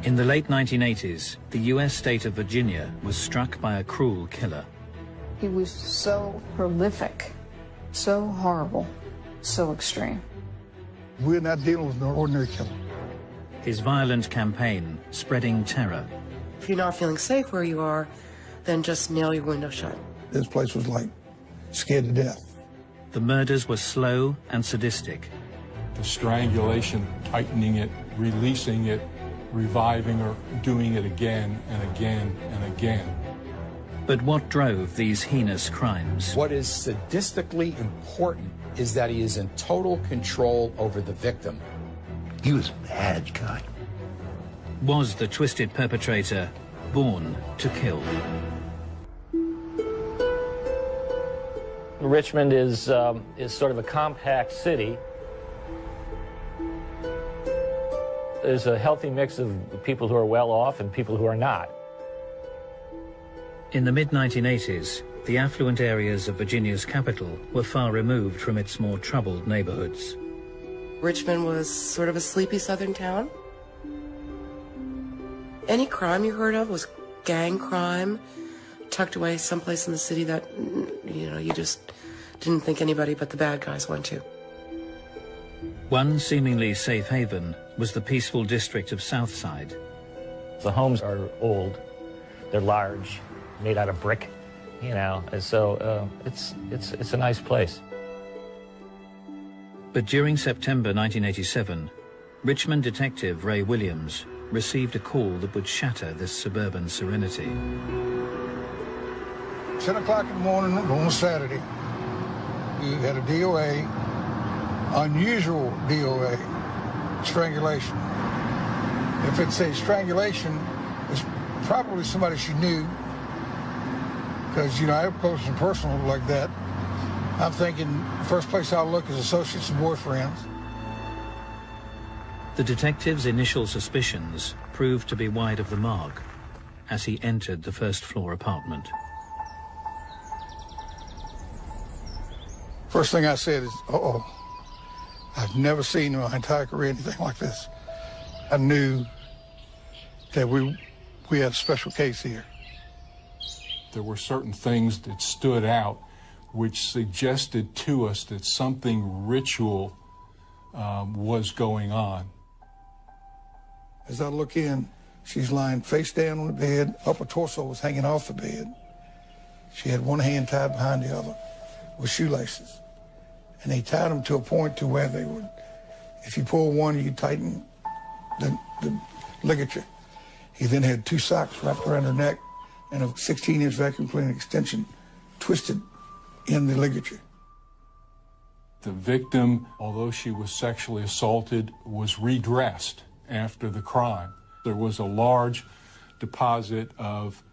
In the late 1980s, the US state of Virginia was struck by a cruel killer. He was so prolific, so horrible, so extreme. We're not dealing with an ordinary killer. His violent campaign spreading terror. If you're not feeling safe where you are, then just nail your window shut. This place was like scared to death. The murders were slow and sadistic. The strangulation, tightening it, releasing it, reviving her, doing it again and again and again. But what drove these heinous crimes? What is sadistically important is that he is in total control over the victim. He was a bad guy. Was the twisted perpetrator born to kill? Richmond is sort of a compact city. There's a healthy mix of people who are well off and people who are not. In the mid-1980s, the affluent areas of Virginia's capital were far removed from its more troubled neighborhoods. Richmond was sort of a sleepy southern town. Any crime you heard of was gang crime, tucked away someplace in the city that, you just didn't think anybody but the bad guys went to. One seemingly safe haven was the peaceful district of Southside. The homes are old, they're large, made out of brick, and so it's a nice place. But during September 1987, Richmond detective Ray Williams received a call that would shatter this suburban serenity. 10 o'clock in the morning on a Saturday, we had a DOA, unusual DOA, strangulation. If it's a strangulation, it's probably somebody she knew, because, I have close and personal like that. I'm thinking first place I'll look is associates and boyfriends. The detective's initial suspicions proved to be wide of the mark as he entered the first-floor apartment. First thing I said is, uh-oh, I've never seen in my entire career anything like this. I knew that we had a special case here. There were certain things that stood out which suggested to us that something ritual was going on. As I look in, she's lying face down on the bed, upper torso was hanging off the bed. She had one hand tied behind the other with shoelaces. And they tied them to a point to where they would, if you pull one, you tighten the ligature. He then had two socks wrapped around her neck and a 16-inch vacuum cleaner extension twisted in the ligature. The victim, although she was sexually assaulted, was redressed after the crime. There was a large deposit of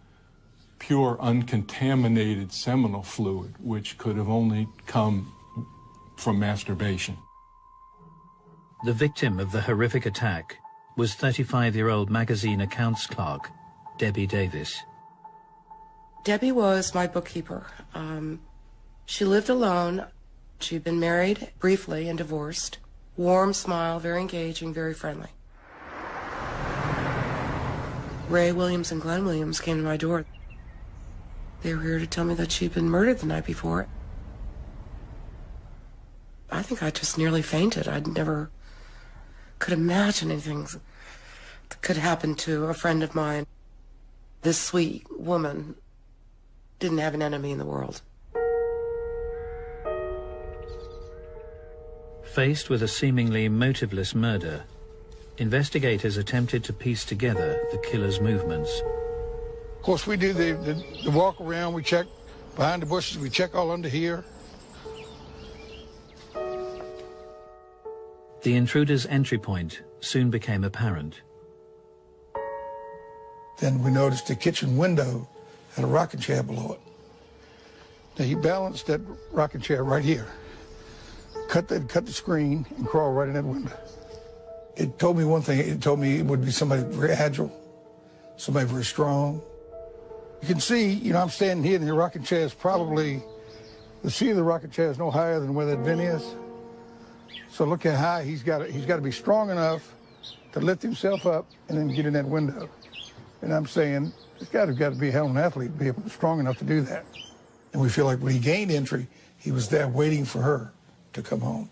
pure, uncontaminated seminal fluid, which could have only come from masturbation. The victim of the horrific attack was 35-year-old magazine accounts clerk Debbie Davis. Debbie was my bookkeeper. She lived alone. She'd been married briefly and divorced. Warm smile, very engaging, very friendly. Ray Williams and Glenn Williams came to my door. They were here to tell me that she'd been murdered the night before. I think I just nearly fainted. I never could imagine anything that could happen to a friend of mine. This sweet woman didn't have an enemy in the world. Faced with a seemingly motiveless murder, investigators attempted to piece together the killer's movements. Of course, we do the walk around, we check behind the bushes, we check all under here. The intruder's entry point soon became apparent. Then we noticed the kitchen window had a rocking chair below it. Now he balanced that rocking chair right here, cut the screen and crawled right in that window. It told me one thing, it told me it would be somebody very agile, somebody very strong. You can see, I'm standing here and the rocking chair is probably, the seat of the rocking chair is no higher than where that vent is. So look how high he's got to be strong enough to lift himself up and then get in that window. And I'm saying, this guy's got to be a hell of an athlete to be strong enough to do that. And we feel like when he gained entry, he was there waiting for her to come home.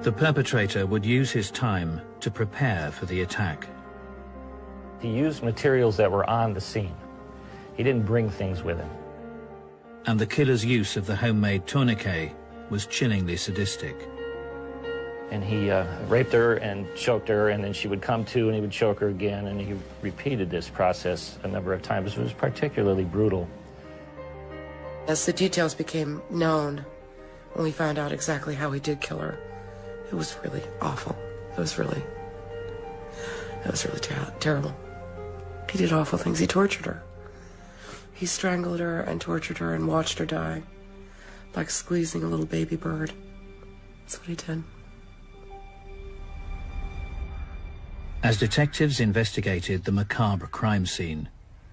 The perpetrator would use his time to prepare for the attack. He used materials that were on the scene. He didn't bring things with him. And the killer's use of the homemade tourniquet was chillingly sadistic. And he raped her and choked her, and then she would come to and he would choke her again, and he repeated this process a number of times. It was particularly brutal. As the details became known, when we found out exactly how he did kill her, it was really awful. It was really terrible. He did awful things. He tortured her. He strangled her and tortured her and watched her die, like squeezing a little baby bird. That's what he did. As detectives investigated the macabre crime scene,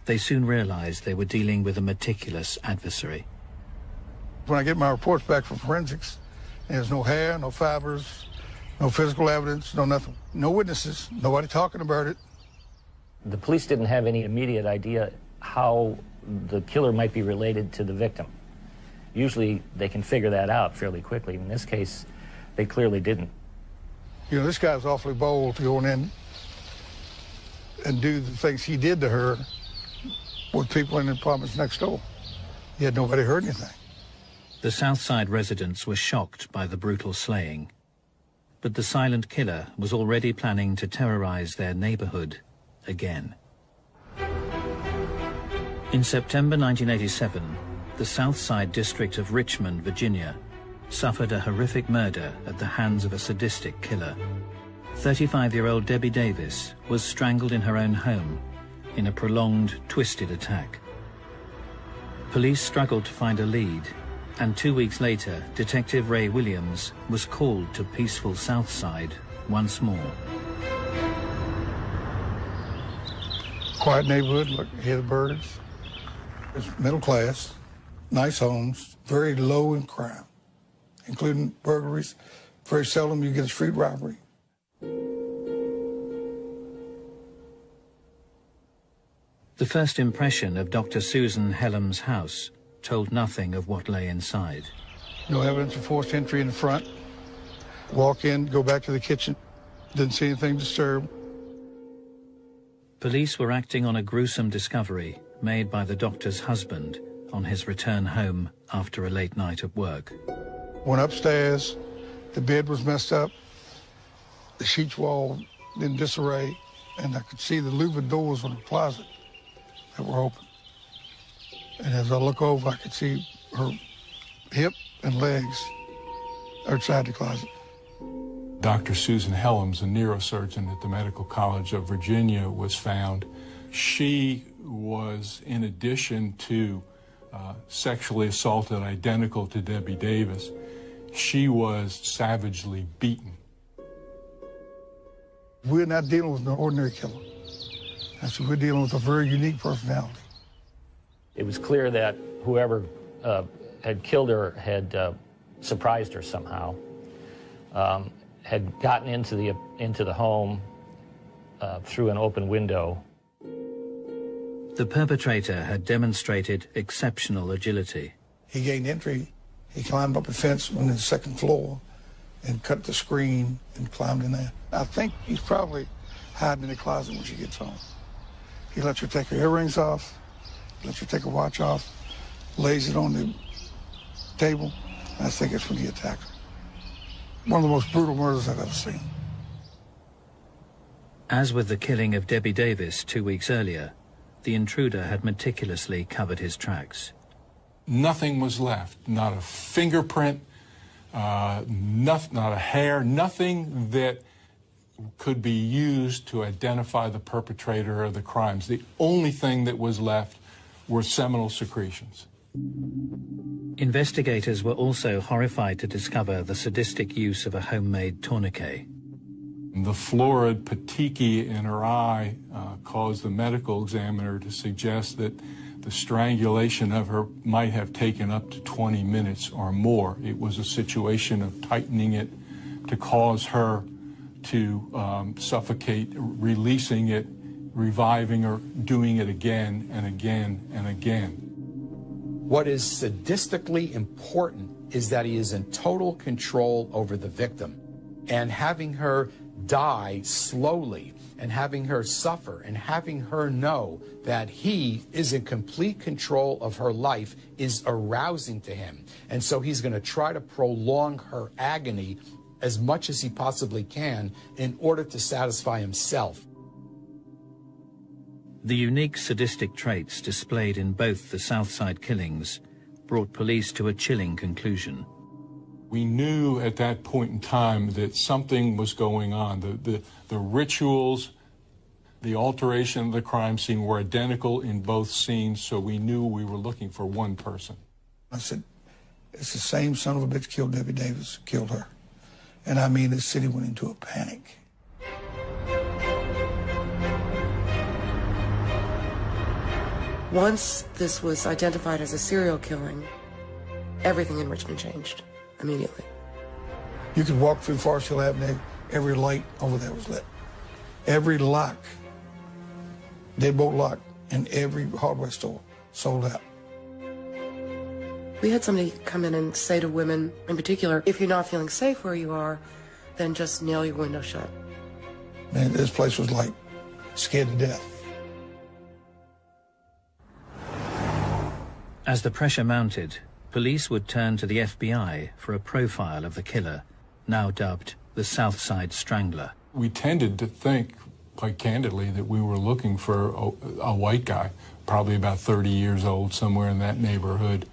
they soon realized they were dealing with a meticulous adversary. When I get my reports back from forensics, there's no hair, no fibers, no physical evidence, no nothing. No witnesses, nobody talking about it. The police didn't have any immediate idea how the killer might be related to the victim. Usually they can figure that out fairly quickly. In this case, they clearly didn't. You know, this guy's awfully bold to go in and do the things he did to her with people in the apartments next door. Yet nobody heard anything. The Southside residents were shocked by the brutal slaying, but the silent killer was already planning to terrorize their neighborhood again. In September 1987, the Southside district of Richmond, Virginia, suffered a horrific murder at the hands of a sadistic killer. 35-year-old Debbie Davis was strangled in her own home in a prolonged, twisted attack. Police struggled to find a lead, and 2 weeks later, Detective Ray Williams was called to peaceful Southside once more. Quiet neighborhood, look, hear the birds. It's middle class, nice homes, very low in crime, including burglaries. Very seldom you get a street robbery. The first impression of Dr. Susan Hellam's house told nothing of what lay inside. No evidence of forced entry in the front. Walk in, go back to the kitchen. Didn't see anything disturbed. Police were acting on a gruesome discovery made by the doctor's husband on his return home after a late night at work. Went upstairs, the bed was messed up, the sheets were all in disarray, and I could see the louvered doors on the closet that were open. And as I look over, I could see her hip and legs outside the closet. Dr. Susan Hellam's, a neurosurgeon at the Medical College of Virginia, was found. She was, in addition to sexually assaulted identical to Debbie Davis, she was savagely beaten. We're not dealing with an ordinary killer. We're dealing with a very unique personality. It was clear that whoever had killed her had surprised her somehow, had gotten into the home through an open window. The perpetrator had demonstrated exceptional agility. He gained entry. He climbed up a fence on the second floor and cut the screen and climbed in there. I think he's probably hiding in the closet when she gets home. He lets her take her earrings off, lets her take her watch off, lays it on the table. I think it's when he attacked her. One of the most brutal murders I've ever seen. As with the killing of Debbie Davis 2 weeks earlier, the intruder had meticulously covered his tracks. Nothing was left, not a fingerprint, not a hair, nothing that could be used to identify the perpetrator of the crimes. The only thing that was left were seminal secretions. Investigators were also horrified to discover the sadistic use of a homemade tourniquet. The florid petechiae in her eye caused the medical examiner to suggest that the strangulation of her might have taken up to 20 minutes or more. It was a situation of tightening it, to cause her to suffocate, releasing it, reviving her, doing it again and again and again. What is sadistically important is that he is in total control over the victim, and having her die slowly and having her suffer and having her know that he is in complete control of her life is arousing to him. And so he's going to try to prolong her agony as much as he possibly can in order to satisfy himself. The unique sadistic traits displayed in both the Southside killings brought police to a chilling conclusion. We knew at that point in time that something was going on. The rituals, the alteration of the crime scene were identical in both scenes, so we knew we were looking for one person. I said, it's the same son of a bitch killed Debbie Davis, killed her. And I mean, the city went into a panic. Once this was identified as a serial killing, everything in Richmond changed immediately. You could walk through Forest Hill Avenue, every light over there was lit. Every lock, deadbolt lock, in every hardware store sold out. We had somebody come in and say to women in particular, if you're not feeling safe where you are, then just nail your window shut. Man, this place was like scared to death. As the pressure mounted, police would turn to the FBI for a profile of the killer, now dubbed the Southside Strangler. We tended to think, quite candidly, that we were looking for a white guy, probably about 30 years old, somewhere in that neighborhood.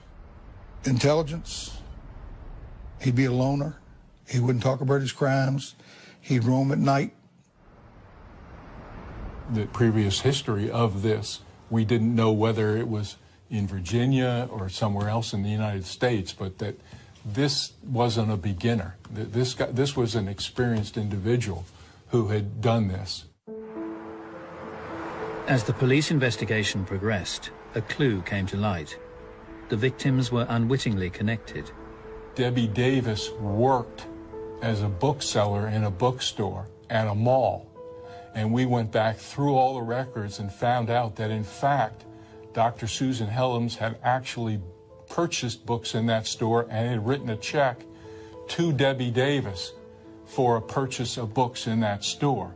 Intelligence, he'd be a loner, he wouldn't talk about his crimes, he'd roam at night. The previous history of this, we didn't know whether it was in Virginia or somewhere else in the United States, but that this wasn't a beginner. This was an experienced individual who had done this. As the police investigation progressed, a clue came to light. The victims were unwittingly connected. Debbie Davis worked as a bookseller in a bookstore at a mall. And we went back through all the records and found out that, in fact, Dr. Susan Helms had actually purchased books in that store and had written a check to Debbie Davis for a purchase of books in that store.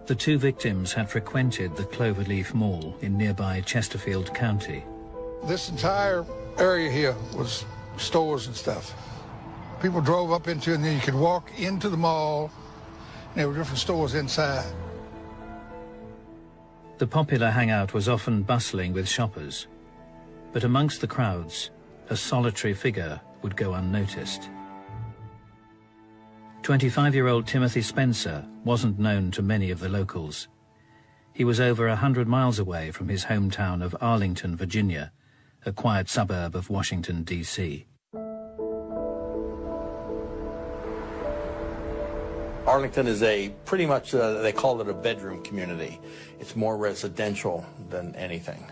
The two victims had frequented the Cloverleaf Mall in nearby Chesterfield County. This entire area here was stores and stuff. People drove up into it, and then you could walk into the mall, and there were different stores inside. The popular hangout was often bustling with shoppers, but amongst the crowds, a solitary figure would go unnoticed. 25-year-old Timothy Spencer wasn't known to many of the locals. He was over 100 miles away from his hometown of Arlington, Virginia, a quiet suburb of Washington, D.C. Arlington is pretty much, they call it a bedroom community. It's more residential than anything.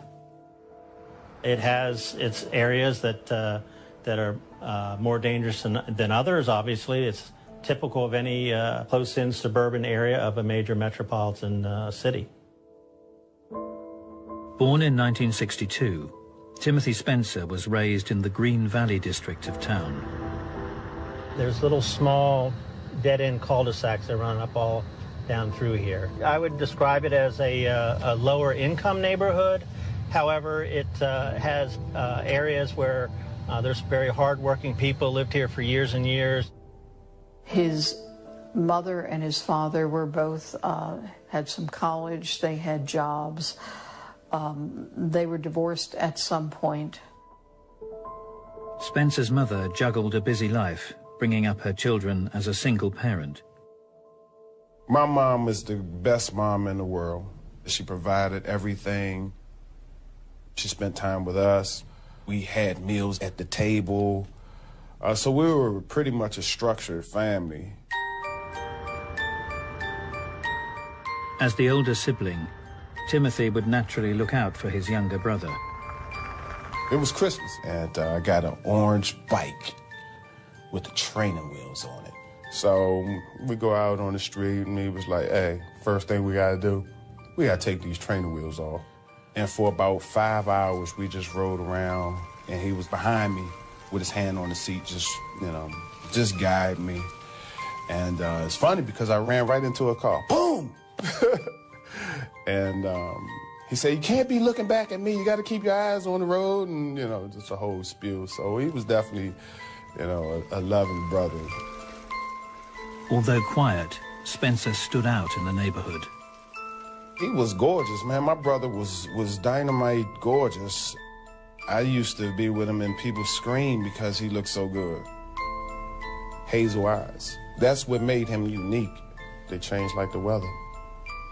It has its areas that are more dangerous than others, obviously. It's typical of any close-in suburban area of a major metropolitan city. Born in 1962, Timothy Spencer was raised in the Green Valley district of town. There's little small dead-end cul-de-sacs that run up all down through here. I would describe it as a lower income neighborhood. However, it has areas where there's very hard-working people lived here for years and years. His mother and his father were both, had some college, they had jobs. They were divorced at some point. Spencer's mother juggled a busy life, bringing up her children as a single parent. My mom is the best mom in the world. She provided everything. She spent time with us. We had meals at the table. So we were pretty much a structured family. As the older sibling, Timothy would naturally look out for his younger brother. It was Christmas, and I got an orange bike with the training wheels on it. So we go out on the street, and he was like, hey, first thing we gotta do, we gotta take these training wheels off. And for about 5 hours, we just rode around, and he was behind me with his hand on the seat, just guide me. And it's funny because I ran right into a car. Boom! And he said, you can't be looking back at me. You got to keep your eyes on the road, and, just a whole spiel. So he was definitely, a loving brother. Although quiet, Spencer stood out in the neighborhood. He was gorgeous, man. My brother was dynamite gorgeous. I used to be with him and people scream because he looked so good. Hazel eyes. That's what made him unique. They changed like the weather.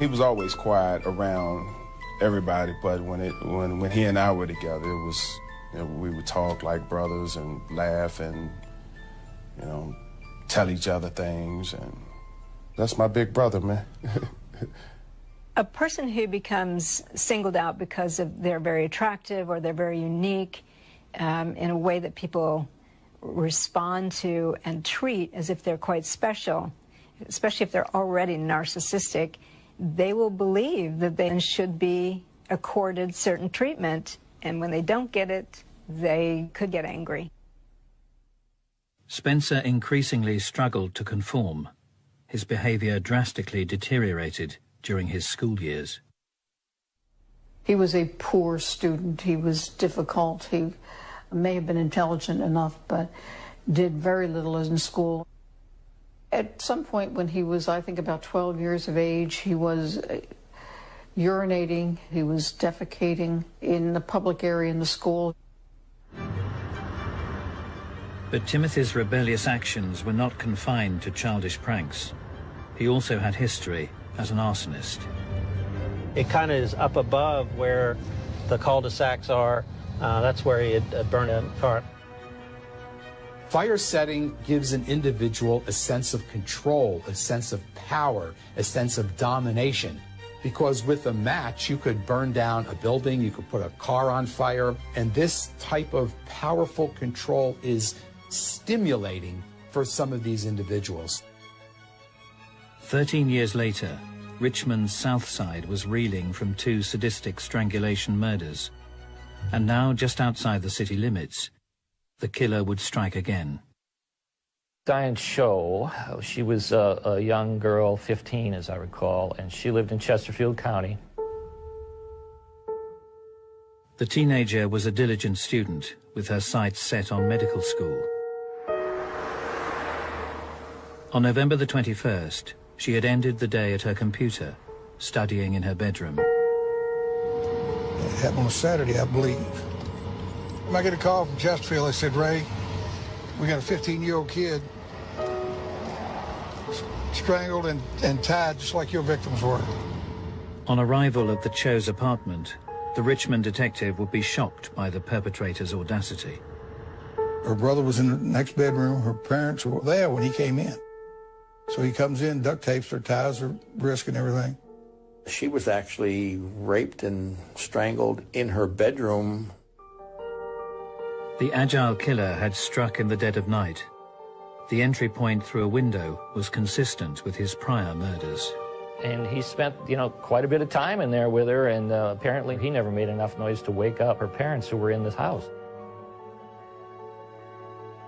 He was always quiet around everybody, but when he and I were together, it was, we would talk like brothers and laugh and, tell each other things, and that's my big brother, man. A person who becomes singled out because of they're very attractive or they're very unique in a way that people respond to and treat as if they're quite special, especially if they're already narcissistic, they will believe that they should be accorded certain treatment, and when they don't get it, they could get angry. Spencer increasingly struggled to conform. His behavior drastically deteriorated during his school years. He was a poor student. He was difficult. He may have been intelligent enough, but did very little in school. At some point when he was, I think, about 12 years of age, he was urinating, he was defecating in the public area in the school. But Timothy's rebellious actions were not confined to childish pranks. He also had history as an arsonist. It kind of is up above where the cul-de-sacs are. That's where he had burned a car. Fire setting gives an individual a sense of control, a sense of power, a sense of domination. Because with a match, you could burn down a building, you could put a car on fire, and this type of powerful control is stimulating for some of these individuals. 13 years later, Richmond's South Side was reeling from 2 sadistic strangulation murders. And now, just outside the city limits, the killer would strike again. Diane Sho, she was a young girl, 15 as I recall, and she lived in Chesterfield County. The teenager was a diligent student with her sights set on medical school. On November the 21st, she had ended the day at her computer, studying in her bedroom. It happened on a Saturday, I believe. I get a call from Chesterfield. They said, Ray, we got a 15-year-old kid strangled and tied just like your victims were. On arrival at the Cho's apartment, the Richmond detective would be shocked by the perpetrator's audacity. Her brother was in the next bedroom. Her parents were there when he came in. So he comes in, duct tapes her, ties her wrist and everything. She was actually raped and strangled in her bedroom. The agile killer had struck in the dead of night. The entry point through a window was consistent with his prior murders. And he spent, quite a bit of time in there with her, and apparently he never made enough noise to wake up her parents who were in this house.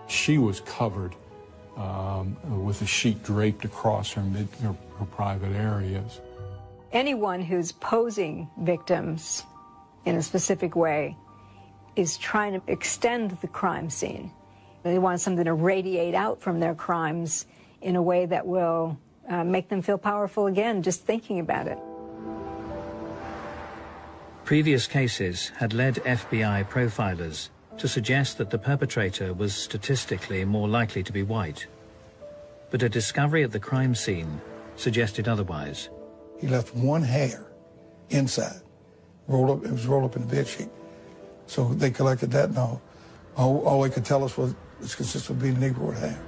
She was covered with a sheet draped across her private areas. Anyone who's posing victims in a specific way is trying to extend the crime scene. They want something to radiate out from their crimes in a way that will make them feel powerful again, just thinking about it. Previous cases had led FBI profilers to suggest that the perpetrator was statistically more likely to be white. But a discovery at the crime scene suggested otherwise. He left one hair inside, rolled up. It was rolled up in the bed sheet. So they collected that, and all they could tell us was it's consistent with being Negroid hair.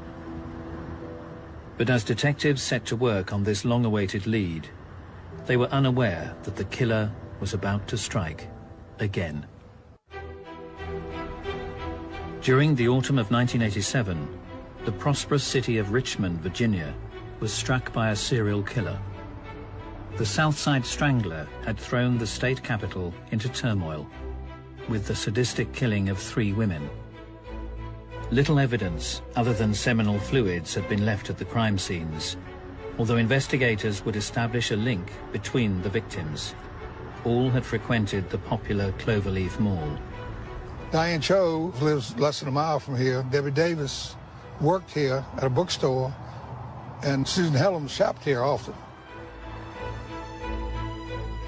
But as detectives set to work on this long-awaited lead, they were unaware that the killer was about to strike again. During the autumn of 1987, the prosperous city of Richmond, Virginia, was struck by a serial killer. The Southside Strangler had thrown the state capital into turmoil, with the sadistic killing of 3 women. Little evidence other than seminal fluids had been left at the crime scenes, although investigators would establish a link between the victims. All had frequented the popular Cloverleaf Mall. Diane Cho lives less than a mile from here. Debbie Davis worked here at a bookstore, and Susan Helms shopped here often.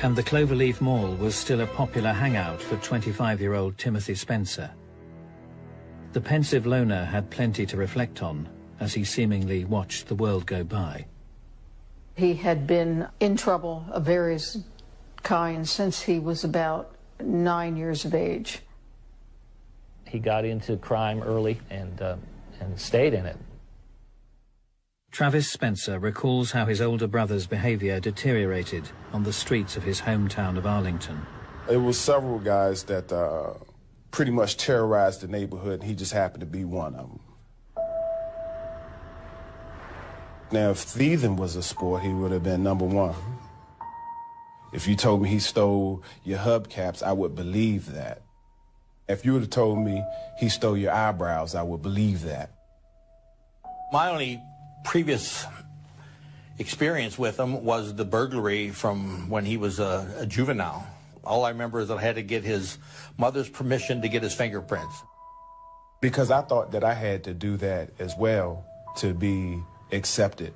And the Cloverleaf Mall was still a popular hangout for 25-year-old Timothy Spencer. The pensive loner had plenty to reflect on as he seemingly watched the world go by. He had been in trouble of various kinds since he was about 9 years of age. He got into crime early and stayed in it. Travis Spencer recalls how his older brother's behavior deteriorated on the streets of his hometown of Arlington. It was several guys that pretty much terrorized the neighborhood, and he just happened to be one of them. Now, if thieving was a sport, he would have been number 1. If you told me he stole your hubcaps, I would believe that. If you would have told me he stole your eyebrows, I would believe that. My only previous experience with him was the burglary from when he was a juvenile. All I remember is that I had to get his mother's permission to get his fingerprints. Because I thought that I had to do that as well to be accepted.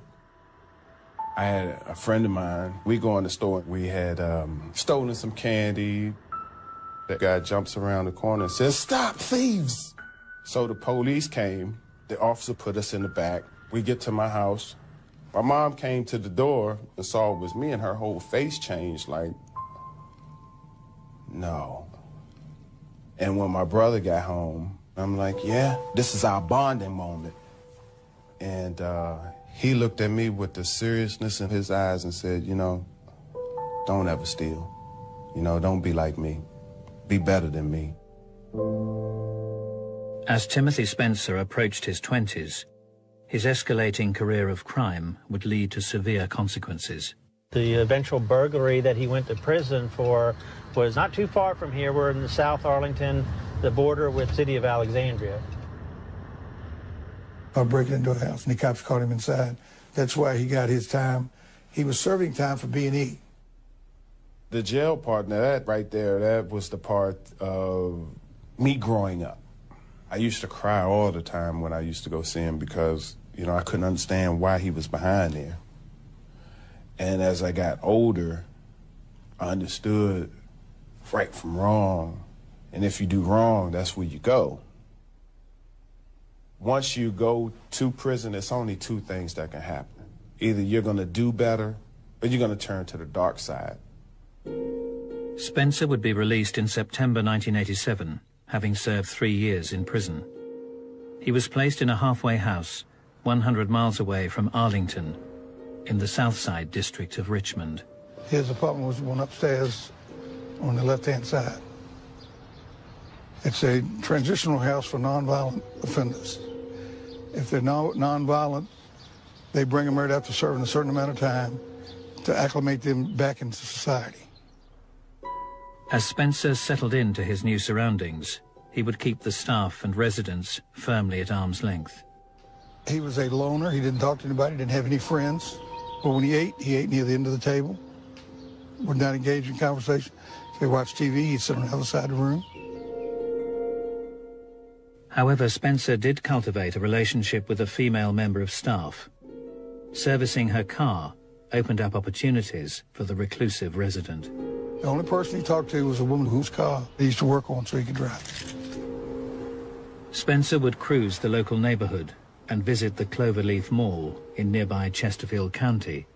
I had a friend of mine, we go in the store, we had stolen some candy. The guy jumps around the corner and says, "Stop, thieves!" So the police came, the officer put us in the back. We get to my house. My mom came to the door and saw it was me, and her whole face changed, like, no. And when my brother got home, I'm like, yeah, this is our bonding moment. And he looked at me with the seriousness in his eyes and said, you know, don't ever steal. You know, don't be like me. Be better than me. As Timothy Spencer approached his 20s, his escalating career of crime would lead to severe consequences. The eventual burglary that he went to prison for was not too far from here. We're in the South Arlington, the border with the city of Alexandria. I break into a house, and the cops caught him inside. That's why he got his time. He was serving time for B&E. The jail part, now that right there, that was the part of me growing up. I used to cry all the time when I used to go see him because, you know, I couldn't understand why he was behind there. And as I got older, I understood right from wrong. And if you do wrong, that's where you go. Once you go to prison, it's only 2 things that can happen. Either you're going to do better or you're going to turn to the dark side. Spencer would be released in September 1987, having served 3 years in prison. He was placed in a halfway house 100 miles away from Arlington, in the Southside district of Richmond. His apartment was the one upstairs on the left-hand side. It's a transitional house for nonviolent offenders. If they're nonviolent, they bring them right after serving a certain amount of time to acclimate them back into society. As Spencer settled into his new surroundings, he would keep the staff and residents firmly at arm's length. He was a loner. He didn't talk to anybody, didn't have any friends. But when he ate near the end of the table, would not engage in conversation. If they watched TV, he'd sit on the other side of the room. However, Spencer did cultivate a relationship with a female member of staff. Servicing her car opened up opportunities for the reclusive resident. The only person he talked to was a woman whose car he used to work on so he could drive. Spencer would cruise the local neighborhood and visit the Cloverleaf Mall in nearby Chesterfield County,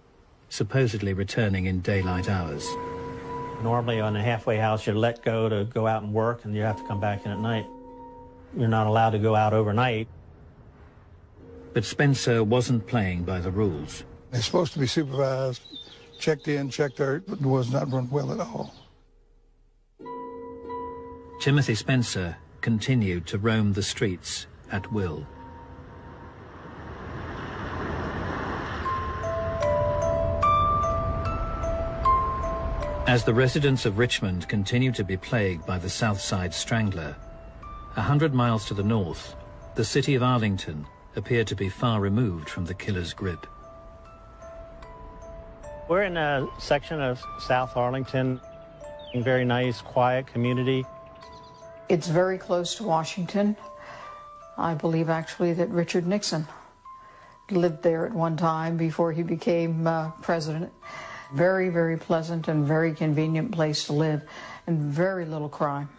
supposedly returning in daylight hours. Normally on a halfway house, you're let go to go out and work, and you have to come back in at night. You're not allowed to go out overnight. But Spencer wasn't playing by the rules. They're supposed to be supervised, checked in, checked out, but it was not run well at all. Timothy Spencer continued to roam the streets at will. As the residents of Richmond continued to be plagued by the South Side Strangler, 100 miles to the north, the city of Arlington appeared to be far removed from the killer's grip. We're in a section of South Arlington, a very nice, quiet community. It's very close to Washington. I believe actually that Richard Nixon lived there at one time before he became president. Very, very pleasant and very convenient place to live, and very little crime.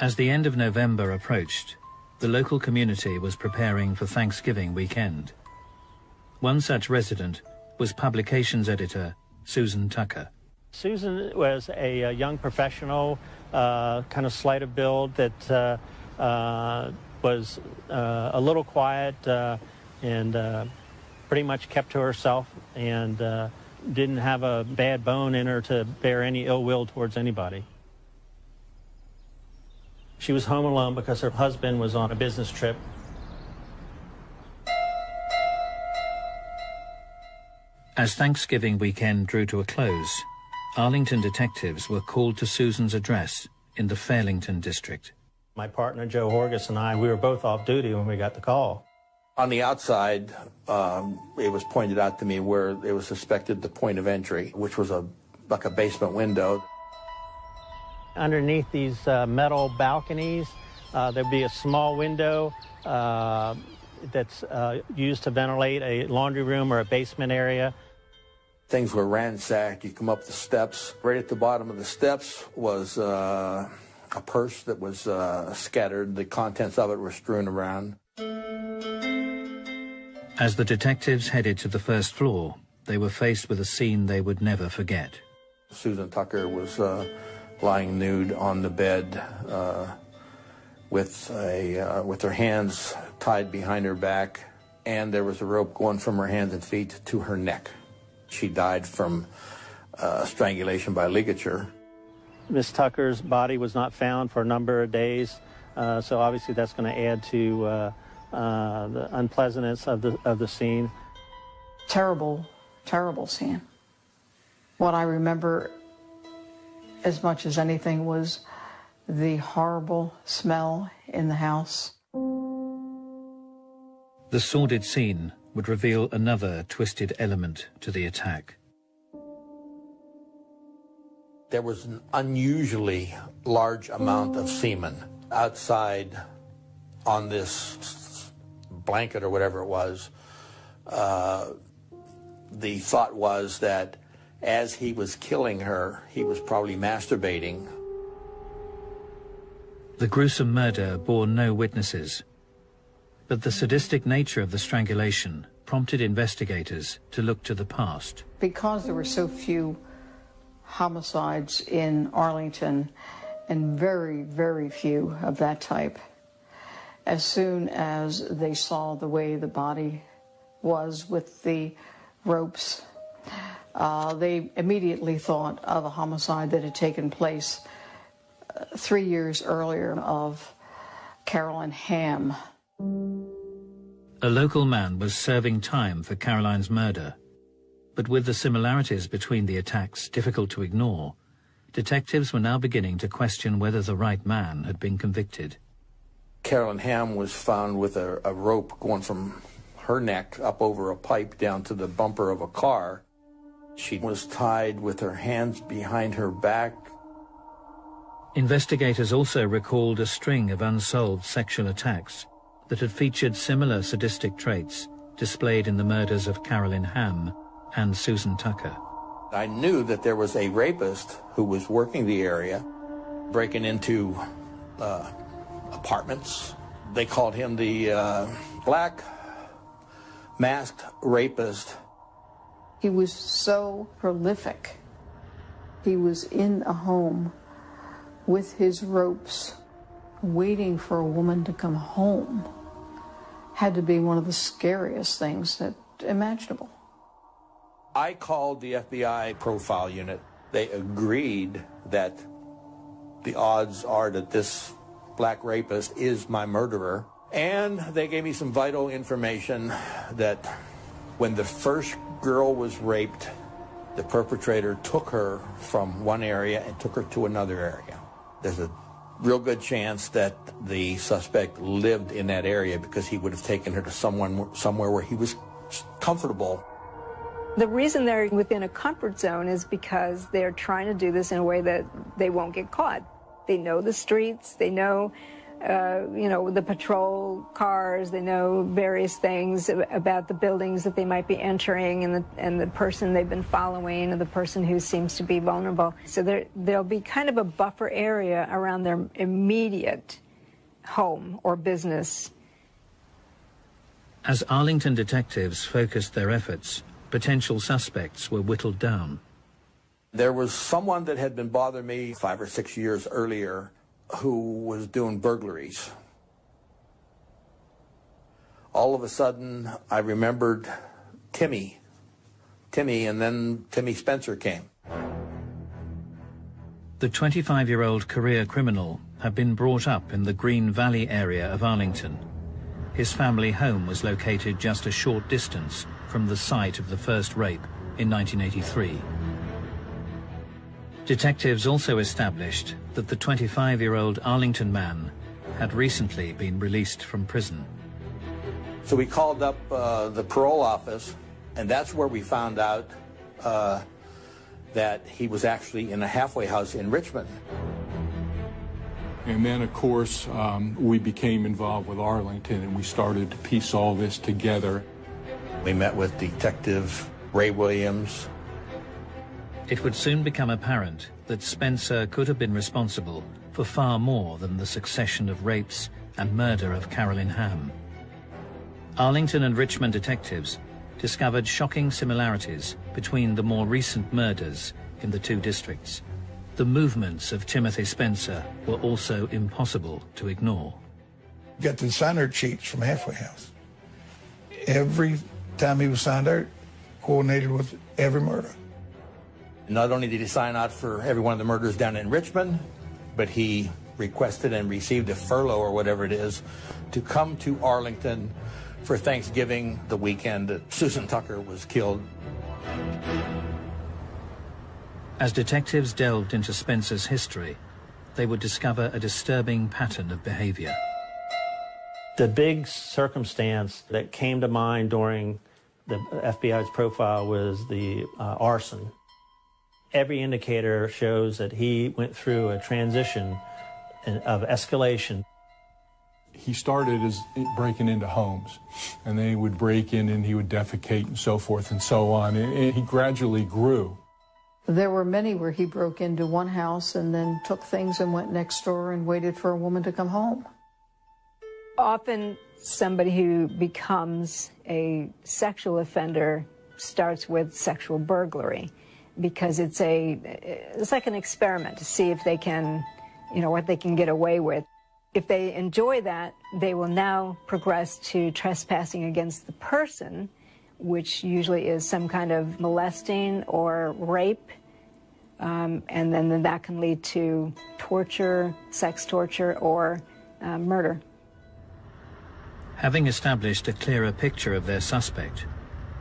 As the end of November approached, the local community was preparing for Thanksgiving weekend. One such resident was publications editor Susan Tucker. Susan was a young professional, kind of slight of build that was a little quiet and pretty much kept to herself and didn't have a bad bone in her to bear any ill will towards anybody. She was home alone because her husband was on a business trip. As Thanksgiving weekend drew to a close, Arlington detectives were called to Susan's address in the Fairlington district. My partner, Joe Horgus, and I, we were both off duty when we got the call. On the outside, it was pointed out to me where it was suspected the point of entry, which was like a basement window. Underneath these metal balconies, there'd be a small window that's used to ventilate a laundry room or a basement area. Things were ransacked. You come up the steps. Right at the bottom of the steps was a purse that was scattered. The contents of it were strewn around. As the detectives headed to the first floor, they were faced with a scene they would never forget. Susan Tucker was lying nude on the bed with her hands tied behind her back, and there was a rope going from her hands and feet to her neck. She died from strangulation by ligature. Miss Tucker's body was not found for a number of days, so obviously that's going to add to the unpleasantness of the scene. Terrible, terrible scene. What I remember as much as anything was the horrible smell in the house. The sordid scene would reveal another twisted element to the attack. There was an unusually large amount of semen outside on this blanket or whatever it was. The thought was that as he was killing her, he was probably masturbating. The gruesome murder bore no witnesses, but the sadistic nature of the strangulation prompted investigators to look to the past. Because there were so few homicides in Arlington, and very, very few of that type, as soon as they saw the way the body was with the ropes, they immediately thought of a homicide that had taken place 3 years earlier of Carolyn Hamm. A local man was serving time for Caroline's murder, but with the similarities between the attacks difficult to ignore, detectives were now beginning to question whether the right man had been convicted. Carolyn Hamm was found with a rope going from her neck up over a pipe down to the bumper of a car. She was tied with her hands behind her back. Investigators also recalled a string of unsolved sexual attacks that had featured similar sadistic traits displayed in the murders of Carolyn Hamm and Susan Tucker. I knew that there was a rapist who was working the area, breaking into apartments. They called him the Black Masked Rapist. He was so prolific. He was in a home with his ropes, waiting for a woman to come home. Had to be one of the scariest things imaginable. I called the FBI profile unit. They agreed that the odds are that this black rapist is my murderer. And they gave me some vital information that when the first girl was raped, The perpetrator took her from one area and took her to another area. There's a real good chance that the suspect lived in that area because he would have taken her to somewhere where he was comfortable. The reason they're within a comfort zone is because they're trying to do this in a way that they won't get caught. They know the streets, they know, the patrol cars, they know various things about the buildings that they might be entering and the person they've been following and the person who seems to be vulnerable. So there'll be kind of a buffer area around their immediate home or business. As Arlington detectives focused their efforts, potential suspects were whittled down. There was someone that had been bothering me 5 or 6 years earlier who was doing burglaries. All of a sudden, I remembered Timmy, and then Timmy Spencer came. The 25-year-old career criminal had been brought up in the Green Valley area of Arlington. His family home was located just a short distance from the site of the first rape in 1983. Detectives also established that the 25-year-old Arlington man had recently been released from prison. So we called up the parole office, and that's where we found out that he was actually in a halfway house in Richmond. And then, of course, we became involved with Arlington, and we started to piece all this together. We met with Detective Ray Williams. It would soon become apparent that Spencer could have been responsible for far more than the succession of rapes and murder of Carolyn Hamm. Arlington and Richmond detectives discovered shocking similarities between the more recent murders in the two districts. The movements of Timothy Spencer were also impossible to ignore. Got the sign-out sheets from Halfway House. Every time he was signed out, coordinated with every murder. Not only did he sign out for every one of the murders down in Richmond, but he requested and received a furlough or whatever it is to come to Arlington for Thanksgiving, the weekend that Susan Tucker was killed. As detectives delved into Spencer's history, they would discover a disturbing pattern of behavior. The big circumstance that came to mind during the FBI's profile was the arson. Every indicator shows that he went through a transition of escalation. He started as breaking into homes, and they would break in and he would defecate and so forth and so on, and he gradually grew. There were many where he broke into one house and then took things and went next door and waited for a woman to come home. Often somebody who becomes a sexual offender starts with sexual burglary, because it's like an experiment to see if they can, what they can get away with. If they enjoy that, they will now progress to trespassing against the person, which usually is some kind of molesting or rape, and then that can lead to torture, sex torture, or murder. Having established a clearer picture of their suspect,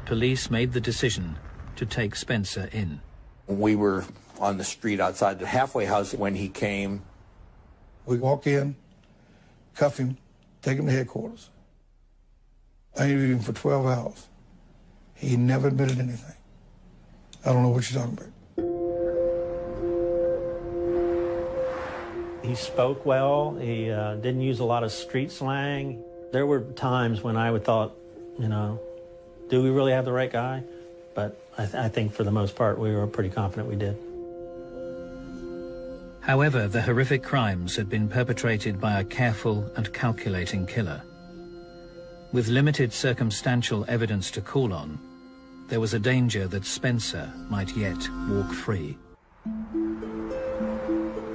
police made the decision to take Spencer in. We were on the street outside the halfway house when he came. We walk in, cuff him, take him to headquarters. I interviewed him for 12 hours. He never admitted anything. I don't know what you're talking about. He spoke well. He didn't use a lot of street slang. There were times when I would thought, do we really have the right guy? But I think for the most part, we were pretty confident we did. However, the horrific crimes had been perpetrated by a careful and calculating killer. With limited circumstantial evidence to call on, there was a danger that Spencer might yet walk free.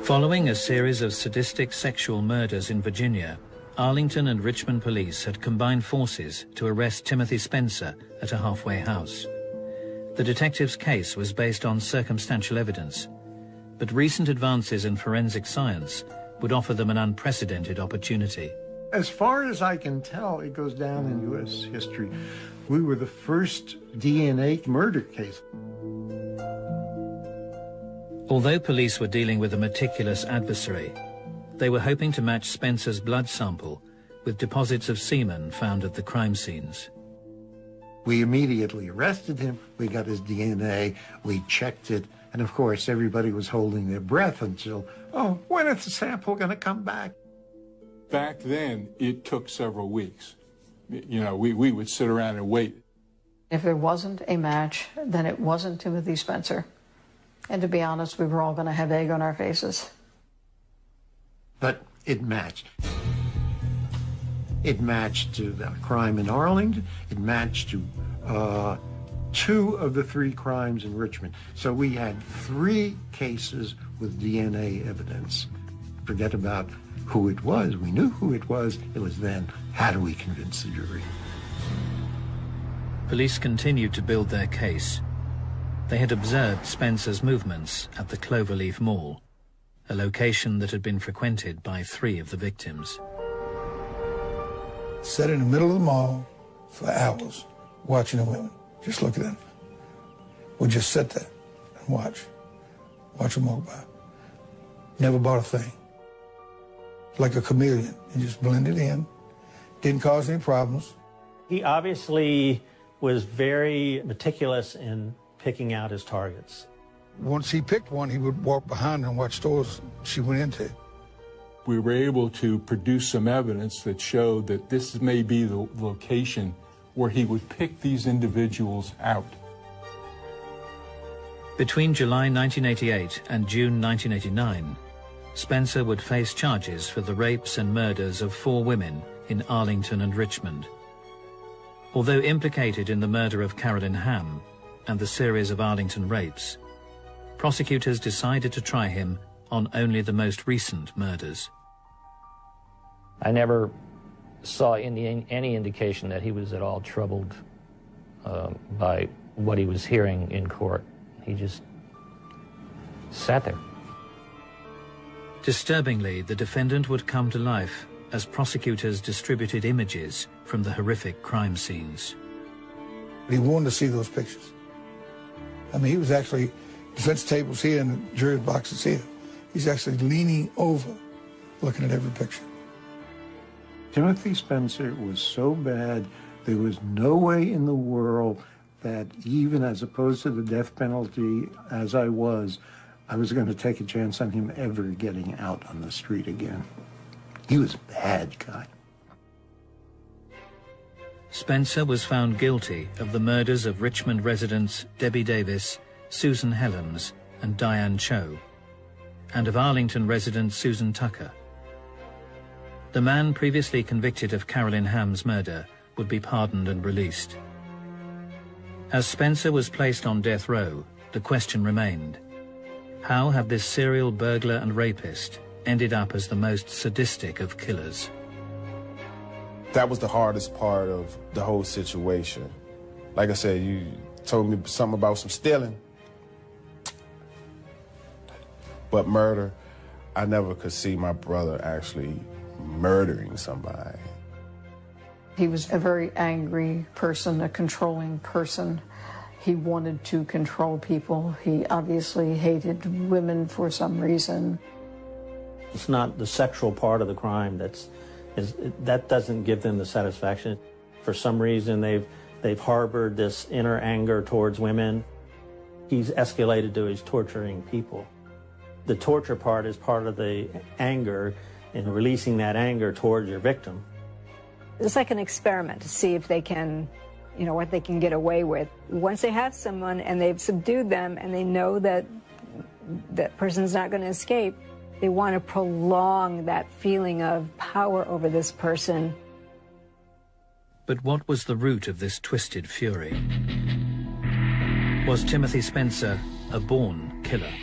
Following a series of sadistic sexual murders in Virginia, Arlington and Richmond police had combined forces to arrest Timothy Spencer at a halfway house. The detective's case was based on circumstantial evidence, but recent advances in forensic science would offer them an unprecedented opportunity. As far as I can tell, it goes down in U.S. history. We were the first DNA murder case. Although police were dealing with a meticulous adversary, they were hoping to match Spencer's blood sample with deposits of semen found at the crime scenes. We immediately arrested him. We got his DNA. We checked it. And of course, everybody was holding their breath until, oh, when is the sample going to come back? Back then, it took several weeks. You know, we would sit around and wait. If there wasn't a match, then it wasn't Timothy Spencer. And to be honest, we were all going to have egg on our faces. But it matched. It matched to the crime in Arlington. It matched to 2 of the 3 crimes in Richmond. So we had 3 cases with DNA evidence. Forget about who it was. We knew who it was. It was then, how do we convince the jury? Police continued to build their case. They had observed Spencer's movements at the Cloverleaf Mall, a location that had been frequented by 3 of the victims. Sat in the middle of the mall for hours, watching the women, just looking at them. Would just sit there and watch them walk by. Never bought a thing. Like a chameleon, he just blended in, didn't cause any problems. He obviously was very meticulous in picking out his targets. Once he picked one, he would walk behind her and watch stores she went into. We were able to produce some evidence that showed that this may be the location where he would pick these individuals out. Between July 1988 and June 1989, Spencer would face charges for the rapes and murders of 4 women in Arlington and Richmond. Although implicated in the murder of Carolyn Hamm and the series of Arlington rapes, prosecutors decided to try him on only the most recent murders. I never saw any indication that he was at all troubled by what he was hearing in court. He just sat there. Disturbingly, the defendant would come to life as prosecutors distributed images from the horrific crime scenes. He wanted to see those pictures. I mean, he was actually, defense tables here and the jury boxes here. He's actually leaning over, looking at every picture. Timothy Spencer was so bad, there was no way in the world that even as opposed to the death penalty as I was going to take a chance on him ever getting out on the street again. He was a bad guy. Spencer was found guilty of the murders of Richmond residents Debbie Davis, Susan Helms, and Diane Cho, and of Arlington resident Susan Tucker. The man previously convicted of Carolyn Hamm's murder would be pardoned and released. As Spencer was placed on death row, the question remained: how had this serial burglar and rapist ended up as the most sadistic of killers? That was the hardest part of the whole situation. Like I said, you told me something about some stealing. But murder, I never could see my brother actually murdering somebody. He was a very angry person, a controlling person. He wanted to control people. He obviously hated women for some reason. It's not the sexual part of the crime that doesn't give them the satisfaction. For some reason, they've harbored this inner anger towards women. He's escalated to his torturing people. The torture part is part of the anger and releasing that anger towards your victim. It's like an experiment to see if they can, what they can get away with. Once they have someone and they've subdued them and they know that that person's not going to escape, they want to prolong that feeling of power over this person. But what was the root of this twisted fury? Was Timothy Spencer a born killer?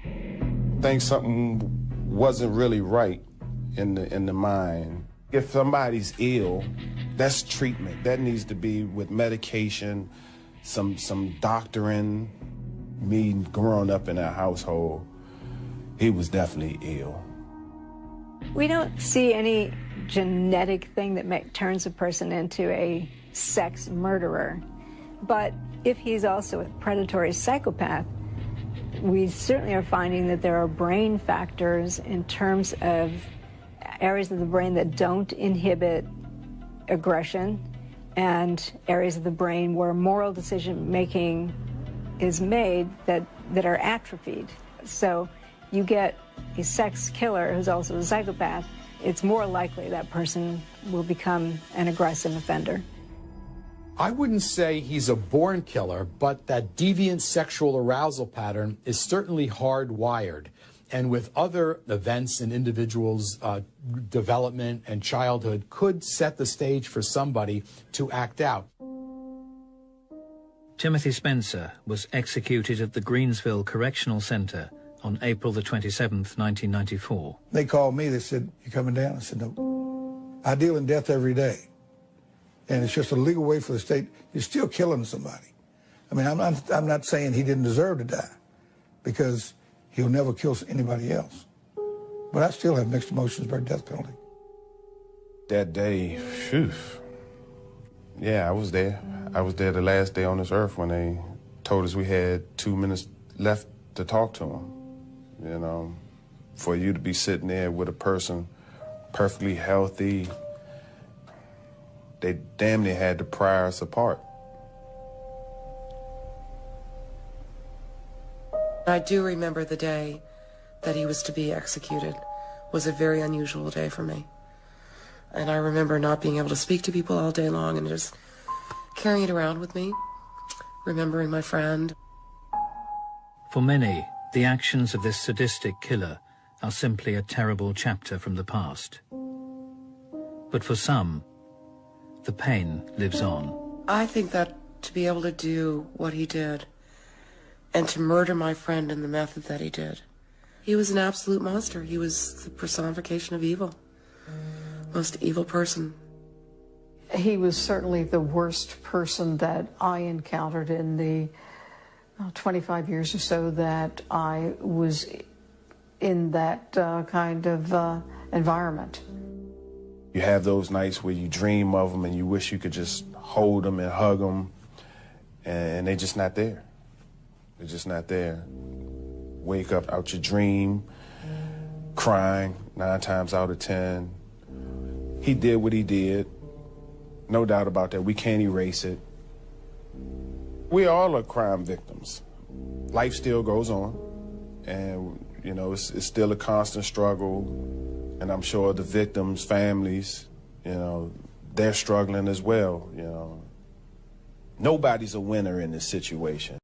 I think something wasn't really right in the mind. If somebody's ill, that's treatment. That needs to be with medication, some doctoring. Me growing up in that household, he was definitely ill. We don't see any genetic thing that turns a person into a sex murderer. But if he's also a predatory psychopath, We certainly are finding that there are brain factors in terms of areas of the brain that don't inhibit aggression and areas of the brain where moral decision-making is made that are atrophied. So you get a sex killer who's also a psychopath, it's more likely that person will become an aggressive offender. I wouldn't say he's a born killer, but that deviant sexual arousal pattern is certainly hardwired. And with other events in individuals' development and childhood could set the stage for somebody to act out. Timothy Spencer was executed at the Greensville Correctional Center on April the 27th, 1994. They called me, they said, "You coming down?" I said, "No. I deal in death every day. And it's just a legal way for the state. You're still killing somebody." I mean, I'm not saying he didn't deserve to die, because he'll never kill anybody else. But I still have mixed emotions about death penalty. That day, phew. Yeah, I was there. I was there the last day on this earth when they told us we had 2 minutes left to talk to him. You know, for you to be sitting there with a person perfectly healthy, they damn near had to pry us apart. I do remember the day that he was to be executed was a very unusual day for me. And I remember not being able to speak to people all day long and just carrying it around with me, remembering my friend. For many, the actions of this sadistic killer are simply a terrible chapter from the past. But for some, the pain lives on. I think that to be able to do what he did and to murder my friend in the method that he did, he was an absolute monster. He was the personification of evil. Most evil person. He was certainly the worst person that I encountered in the 25 years or so that I was in that kind of environment. You have those nights where you dream of them and you wish you could just hold them and hug them, and they're just not there. They're just not there. Wake up out your dream, crying 9 times out of 10. He did what he did. No doubt about that. We can't erase it. We all are crime victims. Life still goes on. And, you know, it's still a constant struggle. And I'm sure the victims' families, you know, they're struggling as well, you know. Nobody's a winner in this situation.